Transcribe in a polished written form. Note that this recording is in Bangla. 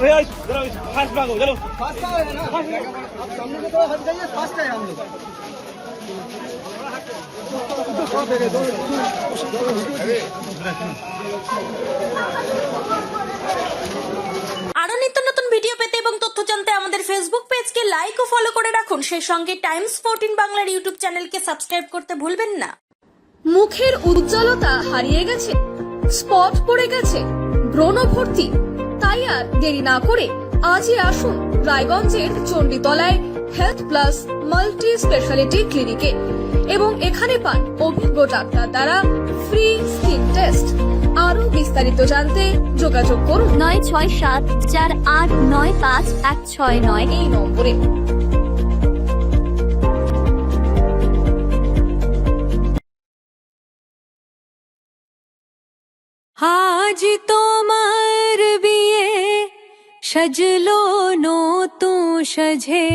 भैया फास्ट भागो चलो फास्ट है ना सामने से थोड़ा हट जाइए फास्ट है हम लोग আরো নিত্য নতুন ভিডিও পেতে এবং তথ্য জানতে আমাদের ফেসবুক পেজকে লাইক ও ফলো করে রাখুন। সেই সঙ্গে টাইমস 14 বাংলার ইউটিউব চ্যানেলকে সাবস্ক্রাইব করতে ভুলবেন না। মুখের উজ্জ্বলতা হারিয়ে গেছে, স্পট পড়ে গেছে, ব্রণ ভর্তি, তাই আর দেরি না করে আজই আসুন রায়গঞ্জের চণ্ডীতলায় হেলথ প্লাস মাল্টি স্পেশালিটি ক্লিনিকে এবং এখানে পান অভিজ্ঞ ডাক্তার দ্বারা ফ্রি স্কিন টেস্ট। আরো বিস্তারিত জানতে যোগাযোগ করুন 9674895169 এই নম্বরে। আজ তোমার বিয়ে সাজলো নতুন সাজে